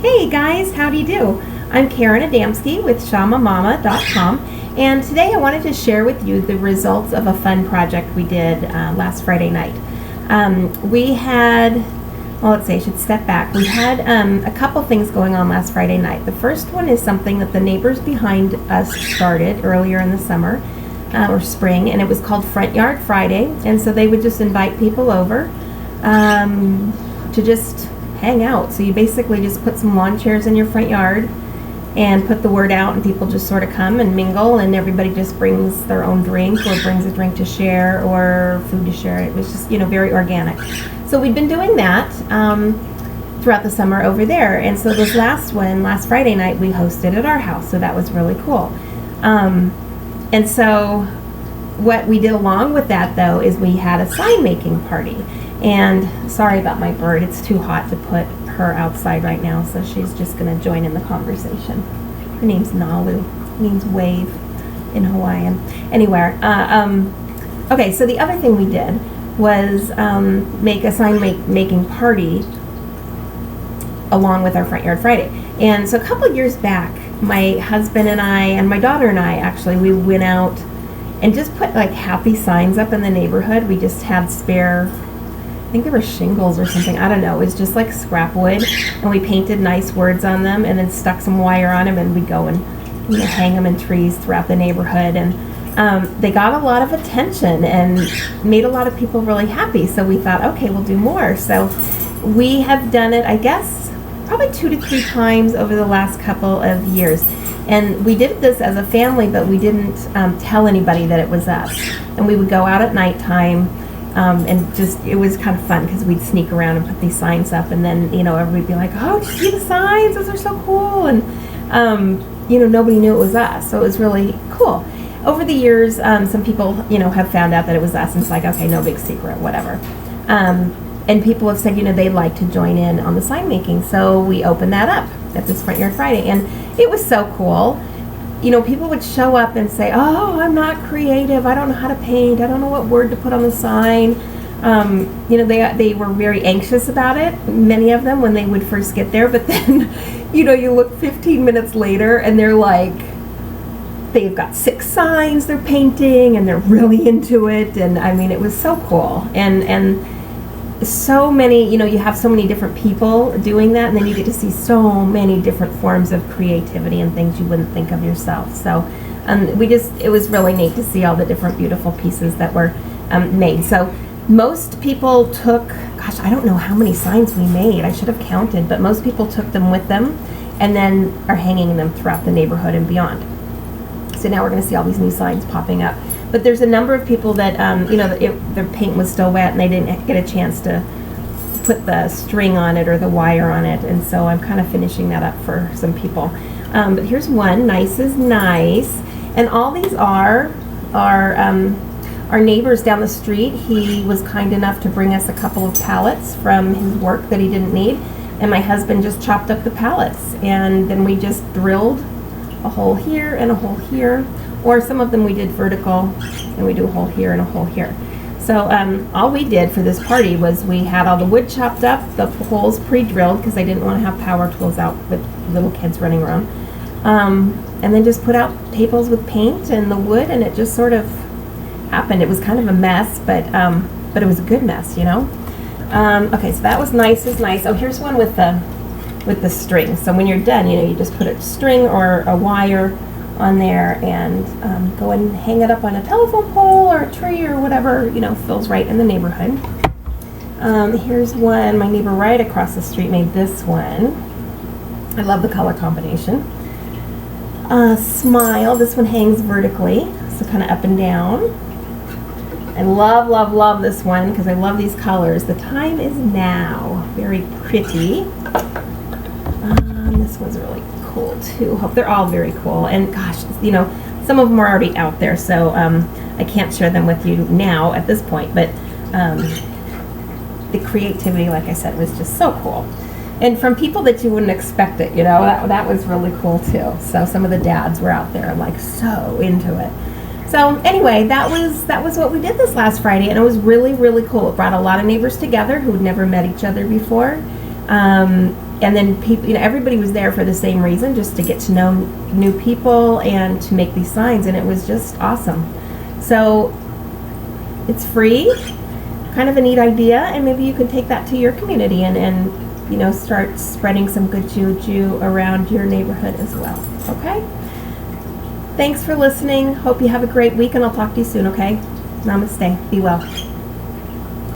Hey guys, how do you do? I'm Karen Adamski with ShamaMama.com, and today I wanted to share with you the results of a fun project we did last Friday night. I should step back. We had a couple things going on last Friday night. The first one is something that the neighbors behind us started earlier in the summer or spring, and it was called Front Yard Friday, and so they would just invite people over to just hang out. So you basically just put some lawn chairs in your front yard and put the word out, and people just sort of come and mingle, and everybody just brings their own drink or brings a drink to share or food to share. It was just, very organic. So we'd been doing that throughout the summer over there, and so this last Friday night, we hosted at our house, so that was really cool. And so what we did along with that, though, is we had a sign making party. And sorry about my bird, it's too hot to put her outside right now, so she's just going to join in the conversation. Her name's Nalu. It means wave in Hawaiian. Anyway, okay, so the other thing we did was make a sign making party along with our Front Yard Friday. And so a couple of years back, my husband and I, and my daughter and I, actually, we went out and just put like happy signs up in the neighborhood. We just had spare, I think there were shingles or something, I don't know. It was just like scrap wood, and we painted nice words on them and then stuck some wire on them, and we'd go and hang them in trees throughout the neighborhood. And they got a lot of attention and made a lot of people really happy. So we thought, okay, we'll do more. So we have done it, I guess, probably 2 to 3 times over the last couple of years. And we did this as a family, but we didn't tell anybody that it was us. And we would go out at nighttime. And just, it was kind of fun because we'd sneak around and put these signs up, and then, everybody'd be like, oh, did you see the signs? Those are so cool. And, nobody knew it was us. So it was really cool. Over the years, some people, have found out that it was us, and it's like, okay, no big secret, whatever. And people have said, they'd like to join in on the sign making. So we opened that up at this Front Yard Friday, and it was so cool. People would show up and say, oh, I'm not creative, I don't know how to paint, I don't know what word to put on the sign. They were very anxious about it, many of them, when they would first get there. But then, you look 15 minutes later and they're like, they've got 6 signs they're painting and they're really into it. And I mean, it was so cool. And so many, you have so many different people doing that, and then you get to see so many different forms of creativity and things you wouldn't think of yourself. So it was really neat to see all the different beautiful pieces that were made. So most people took, I don't know how many signs we made, I should have counted, but most people took them with them and then are hanging them throughout the neighborhood and beyond. So now we're going to see all these new signs popping up. But there's a number of people that, their paint was still wet and they didn't get a chance to put the string on it or the wire on it. And so I'm kind of finishing that up for some people. But here's one, Nice is Nice. And all these are our neighbors down the street. He was kind enough to bring us a couple of pallets from his work that he didn't need. And my husband just chopped up the pallets. And then we just drilled a hole here and a hole here. Or some of them we did vertical, and we do a hole here and a hole here. So all we did for this party was we had all the wood chopped up, the holes pre-drilled, because I didn't want to have power tools out with little kids running around. And then just put out tables with paint and the wood, and it just sort of happened. It was kind of a mess, but it was a good mess, Okay, so that was Nice is Nice. Oh, here's one with the string. So when you're done, you just put a string or a wire on there and go and hang it up on a telephone pole or a tree or whatever, feels right in the neighborhood. Here's one, my neighbor right across the street made this one. I love the color combination. Smile, this one hangs vertically, so kind of up and down. I love, love, love this one because I love these colors. The time is now, very pretty. This one's really cool too. Hope they're all very cool. And gosh, some of them are already out there, so I can't share them with you now at this point. But the creativity, like I said, was just so cool. And from people that you wouldn't expect it, that was really cool too. So some of the dads were out there like so into it. So anyway, that was what we did this last Friday, and it was really, really cool. It brought a lot of neighbors together who'd never met each other before. and then people, everybody was there for the same reason, just to get to know new people and to make these signs, and it was just awesome. So it's free, kind of a neat idea, and maybe you can take that to your community and start spreading some good juju around your neighborhood as well. Okay? Thanks for listening. Hope you have a great week, and I'll talk to you soon, okay? Namaste. Be well.